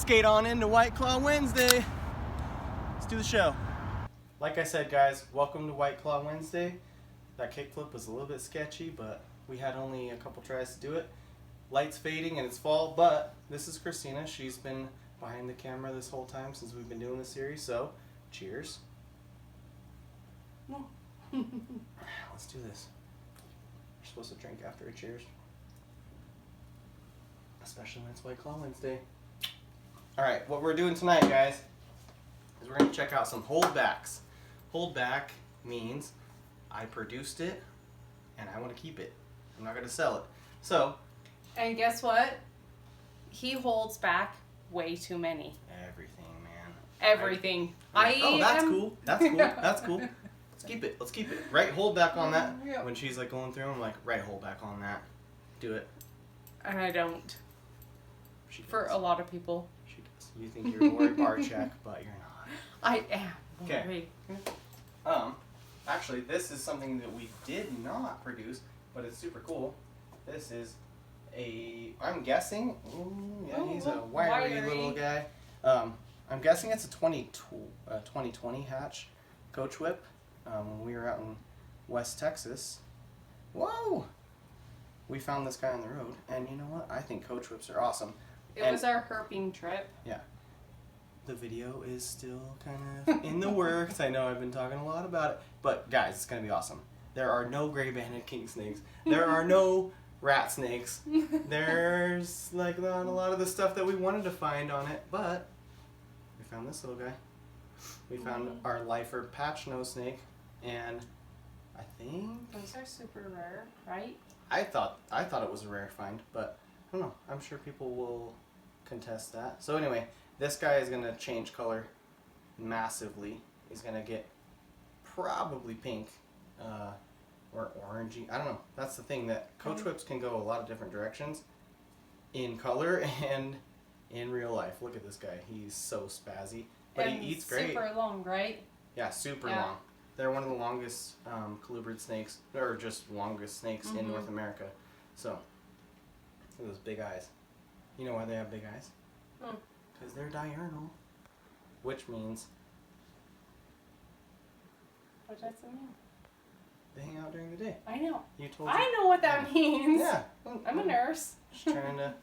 skate on into White Claw Wednesday. Let's do the show. Like I said, guys, welcome to White Claw Wednesday. That kickflip was a little bit sketchy, but we had only a couple tries to do it. Light's fading and it's fall, but this is Christina. She's been behind the camera this whole time since we've been doing this series, so cheers. Let's do this. You're supposed to drink after a cheers. Especially when it's White Claw Wednesday. Alright, what we're doing tonight, guys, is we're going to check out some holdbacks. Holdback means I produced it and I want to keep it. I'm not going to sell it. So, and guess what? He holds back way too many. Everything, man. Everything. Oh, that's cool. That's cool. That's cool. Let's keep it. Let's keep it. Right holdback on that. Yeah. When she's like going through, I'm like, right holdback on that. Do it. And I don't. She does. For a lot of people. She does. You think you're Lori Barcheck, but you're not. I am. Okay. Actually, this is something that we did not produce, but it's super cool. This is I'm guessing, he's a wiry little guy. I'm guessing it's a 2020 hatch coach whip. When we were out in West Texas, whoa, we found this guy on the road, and you know what? I think coach whips are awesome. It was our herping trip. Yeah. The video is still kind of in the works. I know I've been talking a lot about it, but guys, it's going to be awesome. There are no gray banded king snakes. There are no rat snakes. There's like not a lot of the stuff that we wanted to find on it, but we found this little guy. We found our lifer patch nose snake, and I think Those are super rare, right? I thought it was a rare find, but I don't know. I'm sure people will contest that. So anyway, this guy is gonna change color massively. He's gonna get probably pink or orangey. I don't know. That's the thing, that coach whips can go a lot of different directions in color and in real life. Look at this guy. He's so spazzy, but and he eats great. Super long, right? Yeah, super long. They're one of the longest colubrid snakes, or just longest snakes in North America. So, look at those big eyes. You know why they have big eyes? Because they're diurnal, which means What does it mean? they hang out during the day. I know. You told I know what that means. Yeah. I'm a nurse. Just trying to.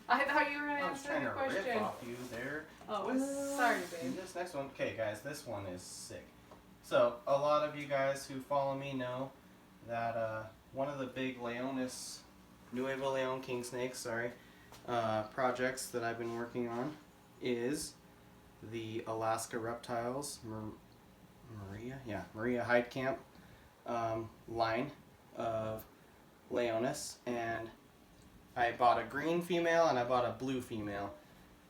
I thought you were going to I was answer trying the to question. rip off you there. Oh, sorry, babe. This next one, okay, guys, this one is sick. So, a lot of you guys who follow me know that one of the big Nuevo Leon king snakes, projects that I've been working on is the Alaska Reptiles Maria Hide Camp line of Leonis, and I bought a green female and I bought a blue female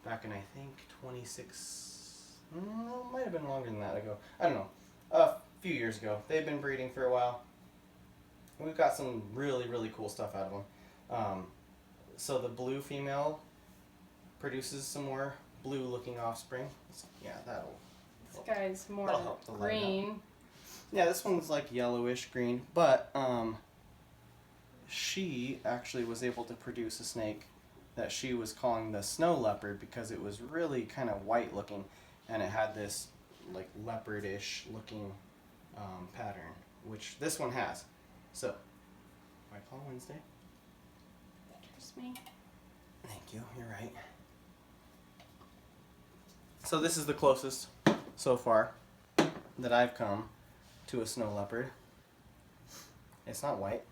back in, I think, 26, might have been longer than that ago. I don't know, a few years ago. They've been breeding for a while. We've got some really, really cool stuff out of them. So the blue female produces some more blue looking offspring. Yeah, that'll This guy's more help to light it up. green. Yeah, this one's like yellowish green, but she actually was able to produce a snake that she was calling the snow leopard because it was really kind of white looking, and it had this like leopardish looking pattern, which this one has. So, White Claw Wednesday. Excuse me. Thank you, you're right. So this is the closest so far that I've come to a snow leopard. It's not white.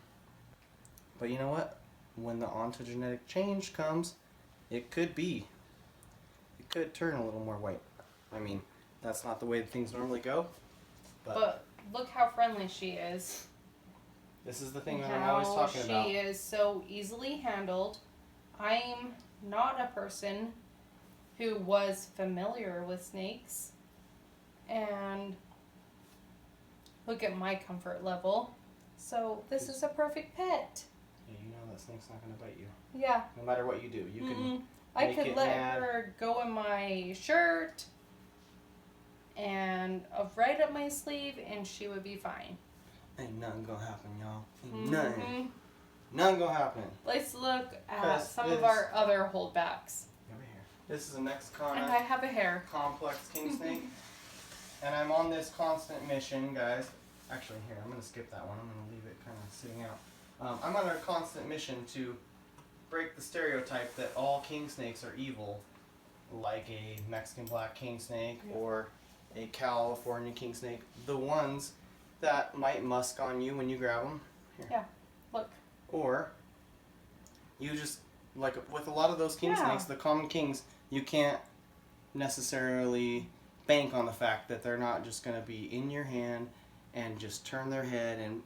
But you know what? When the ontogenetic change comes, it could turn a little more white. I mean, that's not the way things normally go. But look how friendly she is. This is the thing that I'm always talking about. She is so easily handled. I'm not a person who was familiar with snakes. And look at my comfort level. So this is a perfect pet. Yeah, you know that snake's not going to bite you. Yeah. No matter what you do. You can I make could it let mad. her go in my shirt and right up my sleeve and she would be fine. Ain't nothing gonna happen, y'all. Ain't nothing. Nothing gonna happen. Let's look at some of this- our other holdbacks. Over here. This is a And I Mexicana have a hair. complex king snake. And I'm on this constant mission, guys. Actually, here, I'm going to skip that one. I'm going to leave it kind of sitting out. I'm on a constant mission to break the stereotype that all king snakes are evil, like a Mexican black king snake or a California king snake. The ones that might musk on you when you grab them. Here. Yeah, look. Or you just, like with a lot of those king snakes, the common kings, you can't necessarily bank on the fact that they're not just going to be in your hand and just turn their head and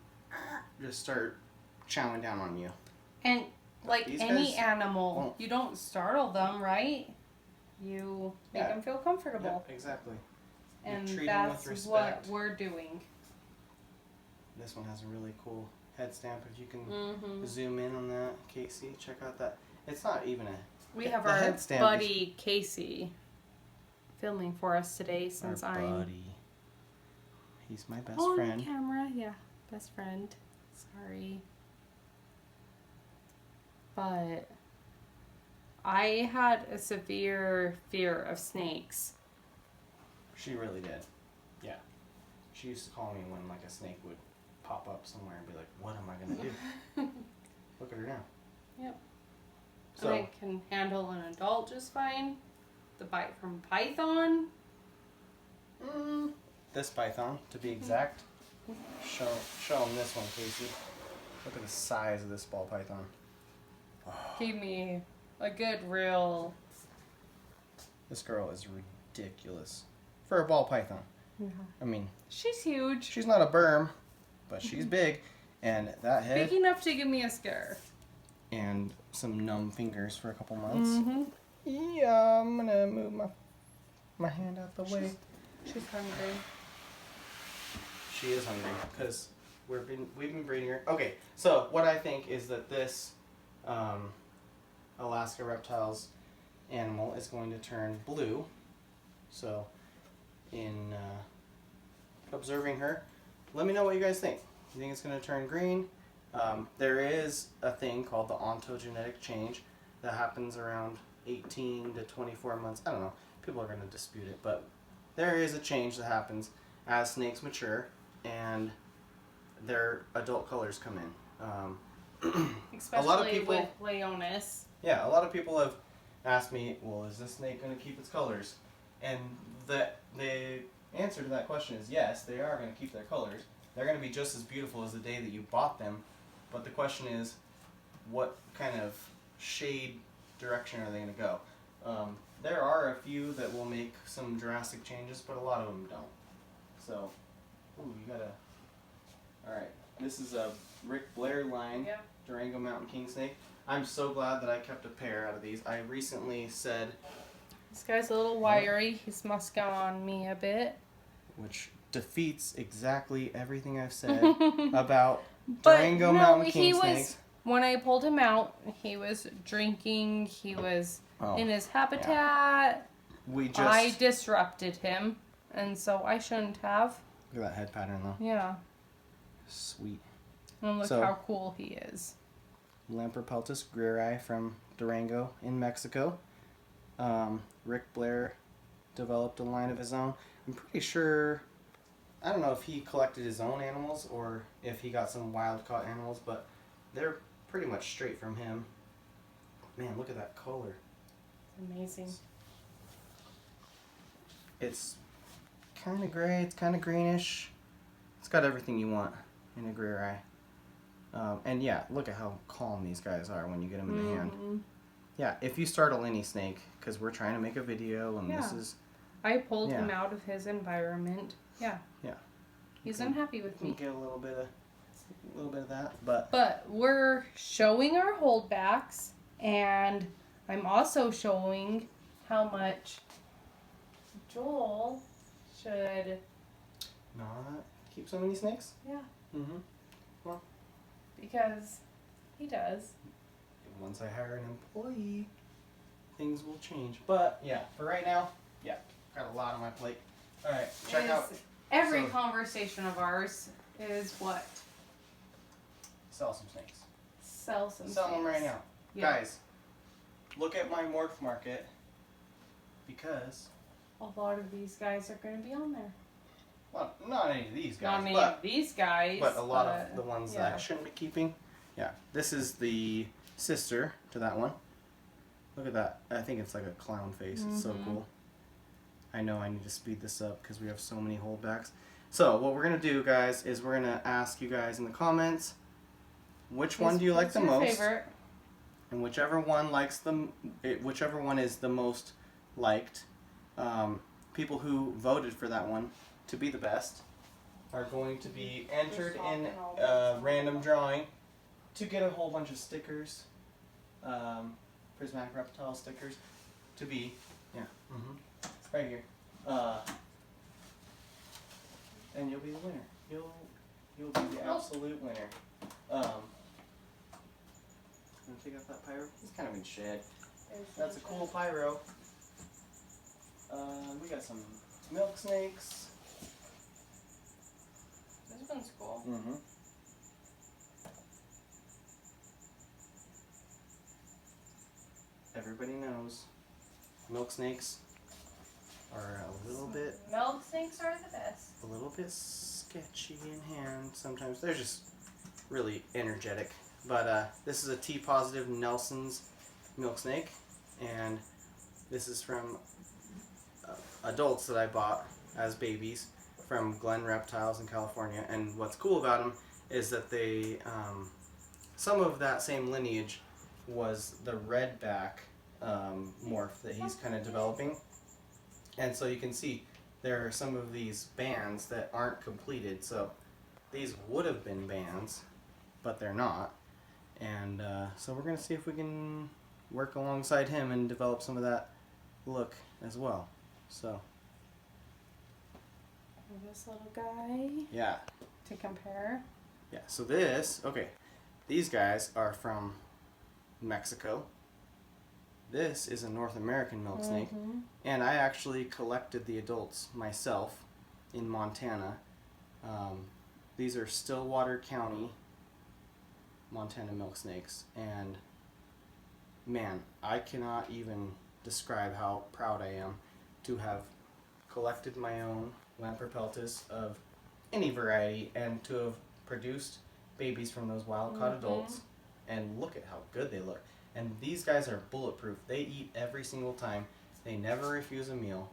just start chowing down on you. And like These any guys animal, won't. you don't startle them, right? You make them feel comfortable. Yep, exactly. And treat them with that's respect. what we're doing. This one has a really cool head stamp. If you can zoom in on that, Casey, check out that. It's not even a... We have the our head stamp buddy Casey filming for us today since our I'm buddy. He's my best on friend. camera. Yeah, best friend. Sorry. But I had a severe fear of snakes. She really did. Yeah. She used to call me when like a snake would pop up somewhere and be like, what am I going to do? Look at her now. Yep. So, And I can handle an adult just fine. The bite from python. this python, to be exact. Show them this one, Casey. Look at the size of this ball python. Gave me a good real... This girl is ridiculous. For a ball python. Yeah. I mean, She's huge. she's not a berm, but she's big. And that head Big enough to give me a scare. and some numb fingers for a couple months. Mm-hmm. Yeah, I'm going to move my hand out the way. She's hungry. She is hungry because we've been breeding her. Okay, so what I think is that this Alaska Reptiles animal is going to turn blue. So in observing her, let me know what you guys think. You think it's going to turn green? There is a thing called the ontogenetic change that happens around 18 to 24 months. I don't know. People are going to dispute it, but there is a change that happens as snakes mature and their adult colors come in. Especially a lot of people, with Leonis. Yeah, a lot of people have asked me, well, is this snake going to keep its colors? And the answer to that question is yes, they are going to keep their colors. They're going to be just as beautiful as the day that you bought them. But the question is, what kind of shade direction are they going to go? There are a few that will make some drastic changes, but a lot of them don't. So, ooh, you gotta... Alright, this is a Rick Blair line, Durango Mountain King Snake. I'm so glad that I kept a pair out of these. I recently said... This guy's a little wiry. He's musking on me a bit. Which defeats exactly everything I've said about Durango Mountain King Snakes. When I pulled him out, he was drinking, he was in his habitat. Yeah. I disrupted him, and so I shouldn't have. Look at that head pattern, though. Yeah. Sweet. And look how cool he is. Lamprepeltis grieri from Durango in Mexico. Rick Blair developed a line of his own. I'm pretty sure... I don't know if he collected his own animals or if he got some wild-caught animals, but they're pretty much straight from him. Man, look at that color. Amazing. It's kind of gray, it's kind of greenish. It's got everything you want in a grieri. And yeah, look at how calm these guys are when you get them in the hand. Yeah, if you startle any snake, because we're trying to make a video and this is... I pulled him out of his environment. Yeah. Yeah. He's unhappy with me. Get a little bit of that, but... But we're showing our holdbacks, and I'm also showing how much Joel should... Not keep so many snakes? Yeah. Mm-hmm. Well. Because he does. Once I hire an employee, things will change. But, yeah, for right now, yeah, got a lot on my plate. Alright, check out... Every conversation of ours is what? Sell some snakes. Sell some Sell them snakes. right now. Yeah. Guys, look at my Morph Market because, A lot of these guys are going to be on there. well, not any of these guys, Not many of these guys. but a lot of the ones that I yeah. shouldn't be keeping. Yeah, this is the sister to that one. Look at that. I think it's like a clown face. It's so cool. I know I need to speed this up because we have so many holdbacks. So what we're going to do, guys, is we're going to ask you guys in the comments which one do you like the most. Favorite? And whichever one whichever one is the most liked, people who voted for that one to be the best are going to be entered in a random drawing to get a whole bunch of stickers, prismatic reptile stickers, to be right here, and you'll be the winner. You'll be the absolute winner. Wanna take out that pyro? He's kind of in shed. That's a cool pyro. We got some milk snakes. This one's cool. Everybody knows milk snakes are a little bit sketchy in hand sometimes. They're just really energetic. But this is a T positive Nelson's milk snake, and this is from adults that I bought as babies from Glen Reptiles in California. And what's cool about them is that they, some of that same lineage was the redback morph that he's kind of developing. And so you can see there are some of these bands that aren't completed. So these would have been bands, but they're not. And so we're going to see if we can work alongside him and develop some of that look as well. So this little guy. Yeah. To compare. Yeah, so this, okay, these guys are from Mexico. This is a North American milk snake. And I actually collected the adults myself in Montana. These are Stillwater County Montana milk snakes, and man, I cannot even describe how proud I am to have collected my own Lamprey peltis of any variety and to have produced babies from those wild caught adults, and look at how good they look. And these guys are bulletproof. They eat every single time. They never refuse a meal.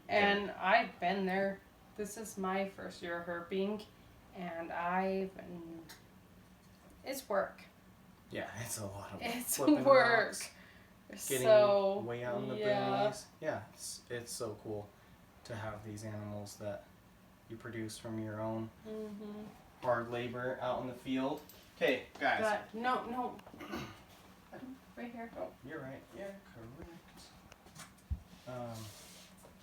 And I've been there. This is my first year herping, and it's work. Yeah, it's a lot of It's flipping work. rocks, getting So way out in the boonies. Yeah, it's so cool to have these animals that you produce from your own hard labor out in the field. Okay, guys. No. Right here. Oh, you're right. Yeah, correct.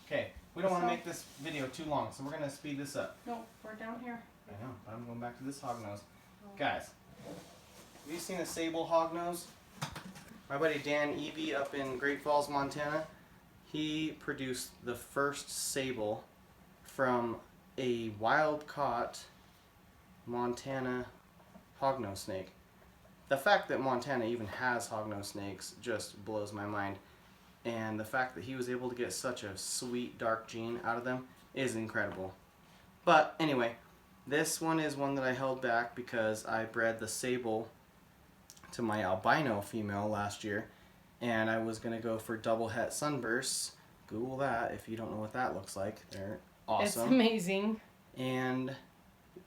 Okay, we don't want to make this video too long, so we're going to speed this up. No, we're down here. I know, but I'm going back to this hognose. Guys, have you seen a Sable Hognose? My buddy Dan Eby up in Great Falls, Montana, he produced the first sable from a wild-caught Montana hognose snake. The fact that Montana even has hognose snakes just blows my mind. And the fact that he was able to get such a sweet dark gene out of them is incredible. But anyway, this one is one that I held back because I bred the Sable to my albino female last year, and I was going to go for double het sunbursts. Google that if you don't know what that looks like. They're awesome. It's amazing. And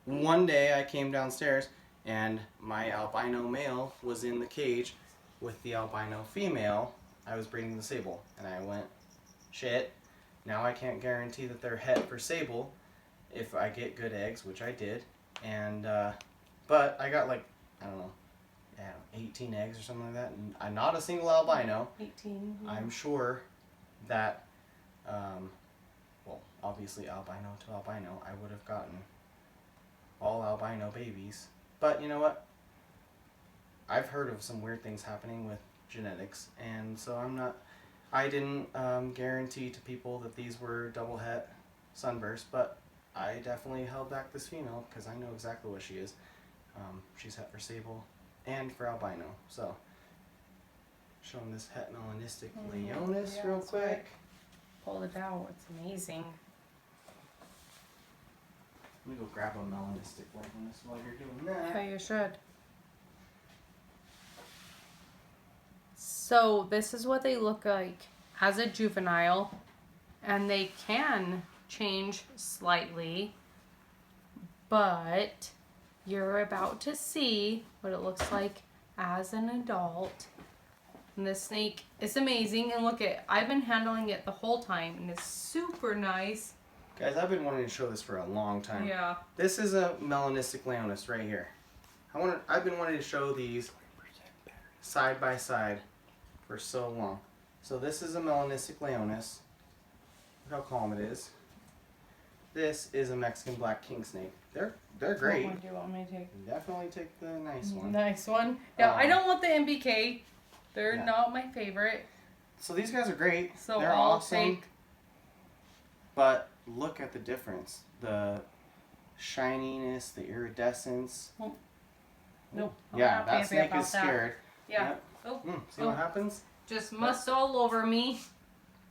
one day I came downstairs and my albino male was in the cage with the albino female. I was breeding the Sable, and I went, shit, now I can't guarantee that they're het for Sable if I get good eggs, which I did. And but I got like, I don't know, 18 eggs or something like that, and not a single albino. 18. Yeah. I'm sure that, well, obviously albino to albino, I would have gotten all albino babies. But you know what? I've heard of some weird things happening with genetics, and so I didn't guarantee to people that these were double het sunbursts, but I definitely held back this female because I know exactly what she is. She's het for Sable and for albino, so Showing this het melanistic Mhm. Leonis Yeah, real that's quick. right. Pull it out. It's amazing. Let me go grab a melanistic Leonis while you're doing that. Yeah, you should. So this is what they look like as a juvenile, and they can change slightly, but you're about to see what it looks like as an adult. And this snake is amazing, and look at, I've been handling it the whole time, and it's super nice. Guys, I've been wanting to show this for a long time. Yeah. This is a melanistic Leonis right here. I've been wanting to show these side by side for so long. So this is a melanistic Leonis. Look how calm it is. This is a Mexican black king snake. They're great. What one do you want me to take? Definitely take the nice one. Nice one. Yeah, I don't want the MBK. They're Yeah. not my favorite. So these guys are great. So They're I'll awesome. take. But look at the difference. The shininess, the iridescence. Nope. I'm Yeah, not that happy snake about is that. scared. Yeah. Yep. Oh, See what happens? just must all over me.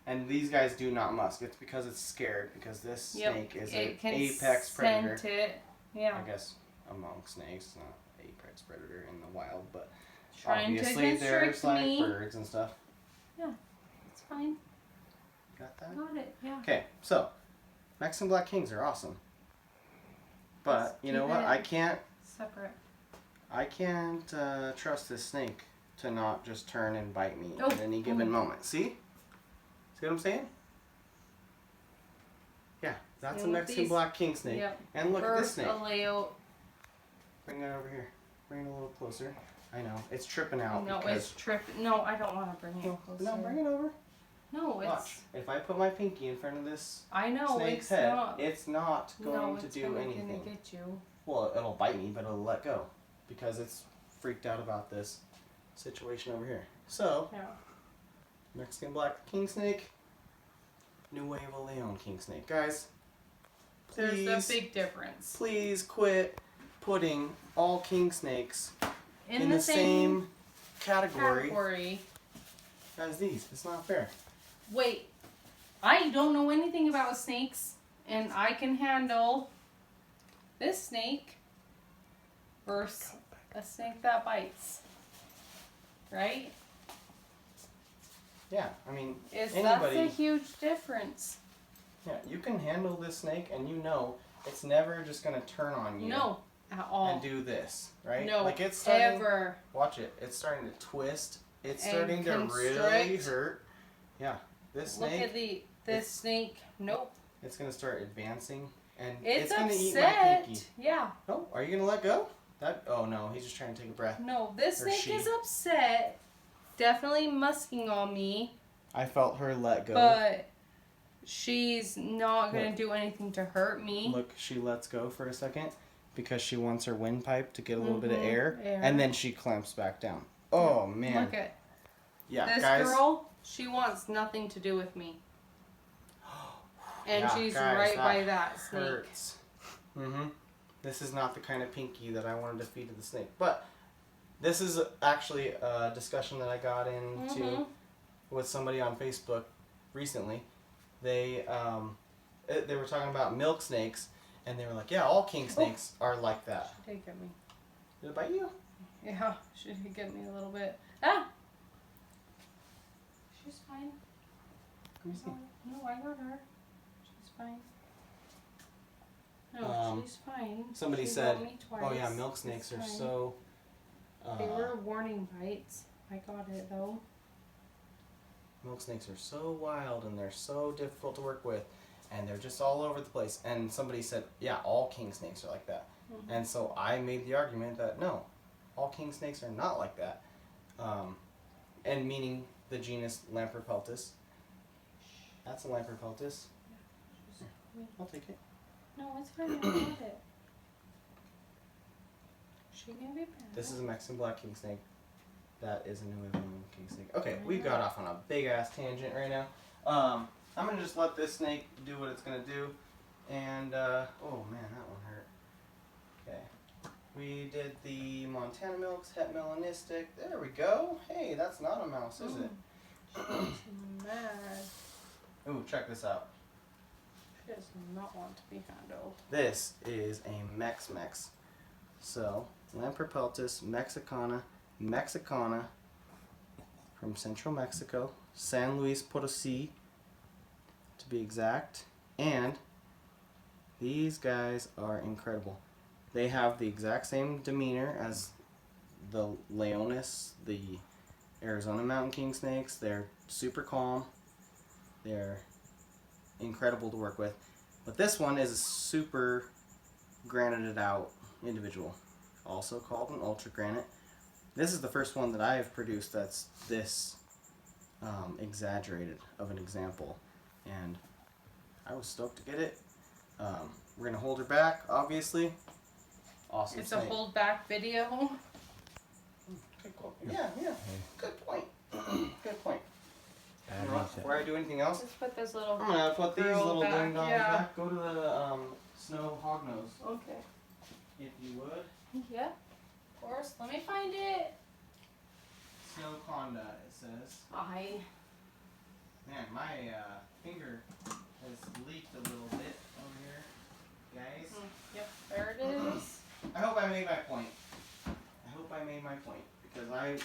And these guys do not musk. It's because it's scared. Because this snake is an It can apex predator. scent it. Yeah. I guess among snakes, not apex predator in the wild, but Trying to obviously there's constrict like me. birds and stuff. It's fine. Got that? Got it. Yeah. Okay, so Mexican Black Kings are awesome. But Let's you know keep what? it I can't trust this snake to not just turn and bite me Oh. at any given moment. See what I'm saying? Yeah, that's a Same with Mexican these. Black King snake. Yep. And look at this First, snake. a layout. Bring it over here. Bring it a little closer. I know it's tripping out. No, because it's tripping. No, I don't want to bring it closer. No, bring it over. No, it's. Watch. If I put my pinky in front of this I know snake's it's head, not. it's not going no, to it's do gonna anything. get you. Well, it'll bite me, but it'll let go because it's freaked out about this situation over here. So, Yeah. Mexican Black King Snake, Nuevo Leon King Snake. Guys, please, There's a big difference. please quit putting all king snakes In the same category as these. It's not fair. Wait, I don't know anything about snakes, and I can handle this snake versus a snake that bites. Right? Yeah, I mean, That's anybody. a huge difference. Yeah, you can handle this snake, and you know it's never just gonna turn on you. No, at all. And do this, right? No, like it's starting. ever. Watch it. It's starting to twist. It's And starting to really constrict. hurt. Yeah, this Look snake. at this snake. Nope. It's gonna start advancing, and It's gonna upset. eat my pinky. Yeah. Oh, are you gonna let go? Oh no, he's just trying to take a breath. No, this Or snake she. is upset. Definitely musking on me, I felt her let go. but she's not gonna Look. do anything to hurt me. Look, she lets go for a second because she wants her windpipe to get a little bit of Mhm, air, air. and then she clamps back down. Oh man. Look at Yeah, this guys. girl. She wants nothing to do with me, and Yeah, she's guys, right by that snake. Hurts. This is not the kind of pinky that I wanted to feed to the snake. But this is actually a discussion that I got into Mhm. with somebody on Facebook recently. They were talking about milk snakes, and they were like, "Yeah, all king snakes are like that." She did get me. Did it bite you? Yeah, she did get me a little bit. Ah. She's fine. Let me see. No, I got her. She's fine. No, Um, she's fine. Somebody She said, got me twice. "Oh yeah, milk snakes It's are fine. so." They were warning bites. I got it though. Milk snakes are so wild and they're so difficult to work with, and they're just all over the place. And somebody said, "Yeah, all king snakes are like that." Mhm. And so I made the argument that no, all king snakes are not like that, and meaning the genus Lamprepeltis. That's a Lamprepeltis. I'll take it. No, it's fine. I got it. She can be bad. This is a Mexican black king snake. That is a New England king snake. Okay, we got off on a big ass tangent right now. I'm gonna just let this snake do what it's gonna do, and oh man, that one hurt. Okay. We did the Montana Milks, Het Melanistic. There we go. Hey, that's not a mouse, is it? She's mad. Ooh, check this out. She does not want to be handled. This is a Mex. So, Lamprepeltis mexicana from Central Mexico, San Luis Potosí to be exact. And these guys are incredible. They have the exact same demeanor as the Leonis, the Arizona Mountain King snakes. They're super calm. They're incredible to work with. But this one is a super granited out individual, also called an ultra granite. This is the first one that I have produced that's this exaggerated of an example, and I was stoked to get it. We're gonna hold her back, obviously. Awesome. It's snake. a holdback video. Good point. Yeah. Good point. Good point. You know what? Before I do anything else, Let's put this little. I'm gonna put these girl little back, ding dongs yeah. back. Go to the snow hognose, Okay. if you would. Yeah. Of course. Let me find it. Snow conda, it says. Man, my finger has leaked a little bit over here, guys. Yep. There it is. I hope I made my point. Because I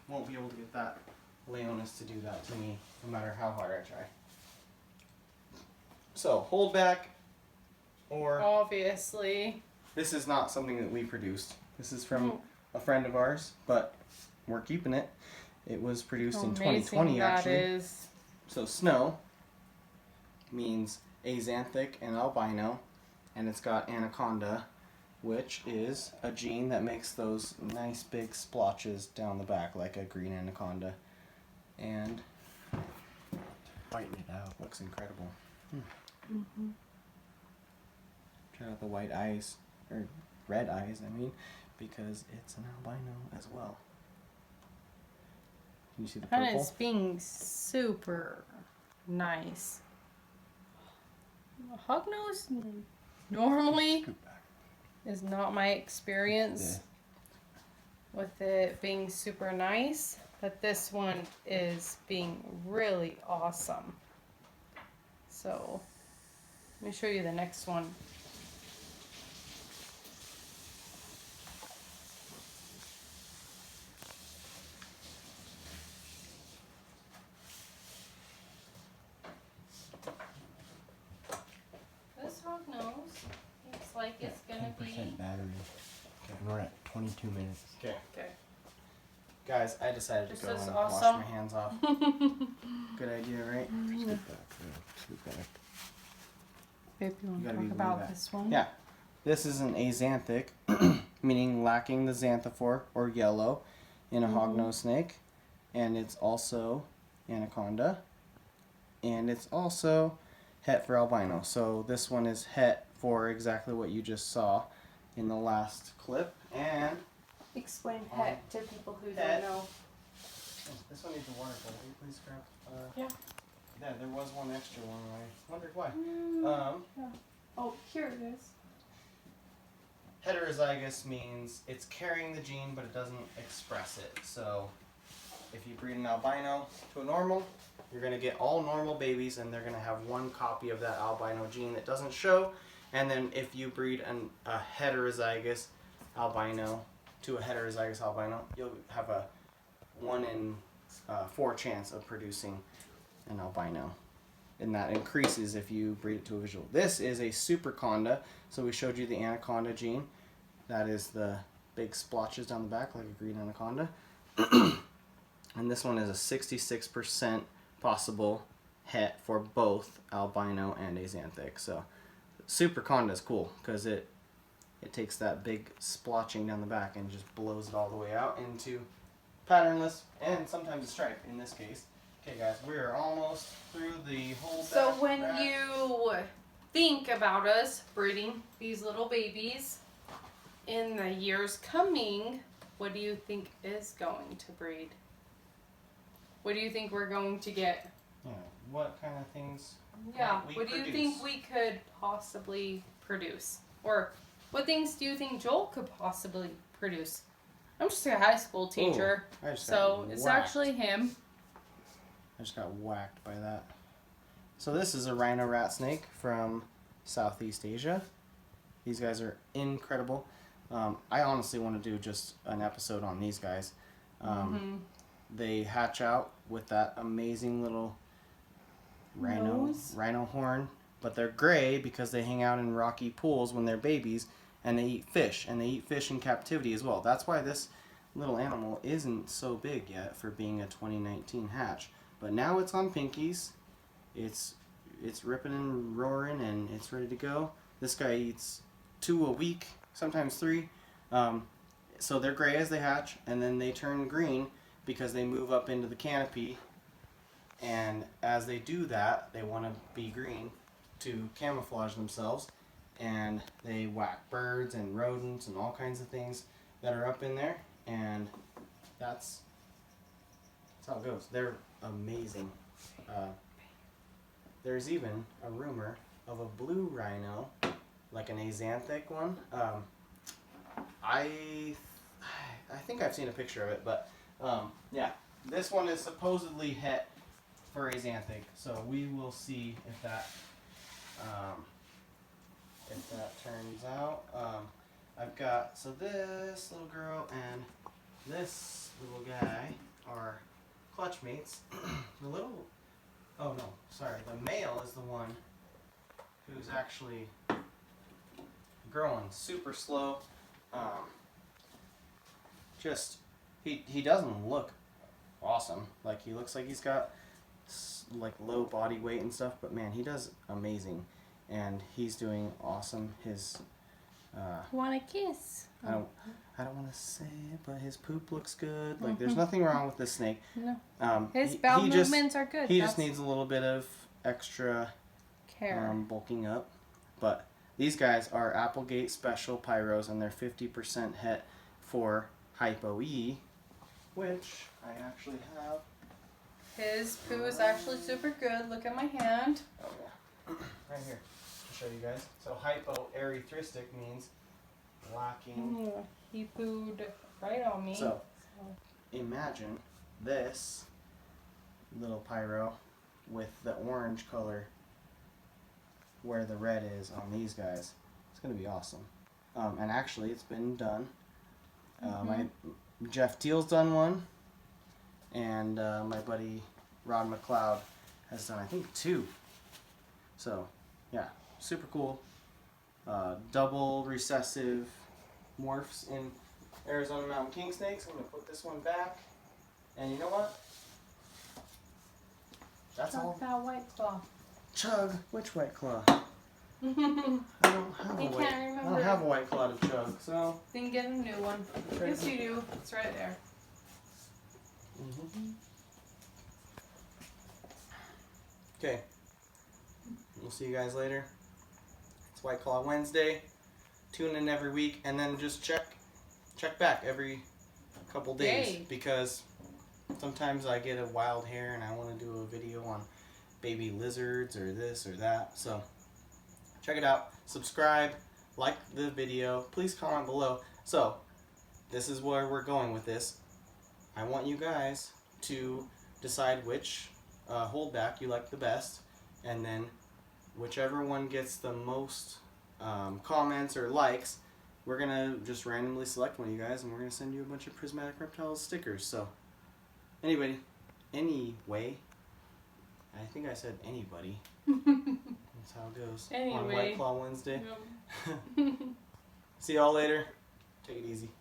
won't be able to get that Leonis to do that to me, no matter how hard I try. So, holdback, or Obviously. this is not something that we produced. This is from a friend of ours, but we're keeping it. It was produced in 2020, actually. That is. So snow means axanthic and albino, and it's got anaconda, which is a gene that makes those nice big splotches down the back like a green anaconda, and Fighting it out. looks incredible. Check out the white eyes, or red eyes, I mean, because it's an albino as well. Can you see the And purple? it's being super nice. Hognose normally Scoot back. is not my experience with it being super nice, but this one is being really awesome. So, let me show you the next one. This hognose looks like it's gonna be 10% battery. And we're at 22 minutes. Okay. okay. Guys, I decided This to go is and awesome. wash my hands off. Good idea, right? Scoot back. Scoot back. Babe, you want You to gotta talk be about back. this one? Yeah. This is an axanthic, meaning lacking the xanthophore or yellow in a hognose snake, and it's also anaconda, and it's also het for albino. So this one is het for exactly what you just saw in the last clip, and Explain het to people who het. don't know. this one needs a water bottle. Will you please grab? Yeah. Yeah, there was one extra one. I wondered why. Oh, here it is. Heterozygous means it's carrying the gene, but it doesn't express it. So, if you breed an albino to a normal, you're going to get all normal babies, and they're going to have one copy of that albino gene that doesn't show. And then if you breed a heterozygous albino to a heterozygous albino, you'll have a 1 in 4 chance of producing an albino. And that increases if you breed it to a visual. This is a superconda, so we showed you the anaconda gene. That is the big splotches down the back like a green anaconda. And this one is a 66% possible het for both albino and axanthic. So superconda is cool because it takes that big splotching down the back and just blows it all the way out into patternless and sometimes a stripe in this case. Okay guys, we're almost through the whole So batch when wrap. you think about us breeding these little babies in the years coming, what do you think is going to breed? What do you think we're going to get? Yeah, what kind of things Yeah, we what do you produce? think we could possibly produce? Or What things do you think Joel could possibly produce? I'm just a high school teacher, I just so got it's whacked. actually him. I just got whacked by that. So this is a Rhino Rat Snake from Southeast Asia. These guys are incredible. I honestly want to do just an episode on these guys. They hatch out with that amazing little rhino horn, but they're gray because they hang out in rocky pools when they're babies, and they eat fish, and they eat fish in captivity as well. That's why this little animal isn't so big yet for being a 2019 hatch. But now it's on pinkies. It's ripping and roaring, and it's ready to go. This guy eats 2 a week, sometimes 3. So they're gray as they hatch, and then they turn green because they move up into the canopy. And as they do that, they want to be green to camouflage themselves, and they whack birds and rodents and all kinds of things that are up in there, and that's how it goes. They're amazing. There's even a rumor of a blue rhino, like an Axanthic one. I think I've seen a picture of it, but yeah, this one is supposedly het for Axanthic, so we will see if that turns out. I've got this little girl and this little guy are clutch mates. The little, oh no, sorry, the male is the one who's actually growing super slow. Just he doesn't look awesome. Like, he looks like he's got like low body weight and stuff, but man, he does amazing, and he's doing awesome. His Want a kiss? I don't want to say it, but his poop looks good. Like, there's nothing wrong with this snake. No. His bowel movements are good. He just needs a little bit of extra care. Bulking up. But these guys are Applegate Special Pyros, and they're 50% het for Hypo-E, which I actually have. His poo is actually super good. Look at my hand. Oh yeah, right here. I'll show you guys. So hypoerythristic means lacking. He pooed right on me. So imagine this little pyro with the orange color where the red is on these guys. It's gonna be awesome. And actually, it's been done. Jeff Teal's done one, and my buddy Rod McLeod has done, I think, 2. So yeah, super cool. Double recessive morphs in Arizona Mountain King Snakes. I'm going to put this one back. And you know what? That's Talk all. about White Claw. Chug. Which White Claw? I don't have a White Claw to chug, so. Then get a new one. Yes, you do. It's right there. Okay. We'll see you guys later. It's White Claw Wednesday. Tune in every week, and then just check back every couple days, because sometimes I get a wild hair and I want to do a video on baby lizards or this or that. So check it out. Subscribe, like the video. Please comment below. So this is where we're going with this. I want you guys to decide which holdback you like the best, and then whichever one gets the most comments or likes, we're gonna just randomly select one of you guys, and we're gonna send you a bunch of Prismatic Reptiles stickers. So anyway, I think I said anybody. That's how it goes on White Claw Wednesday. See y'all later. Take it easy.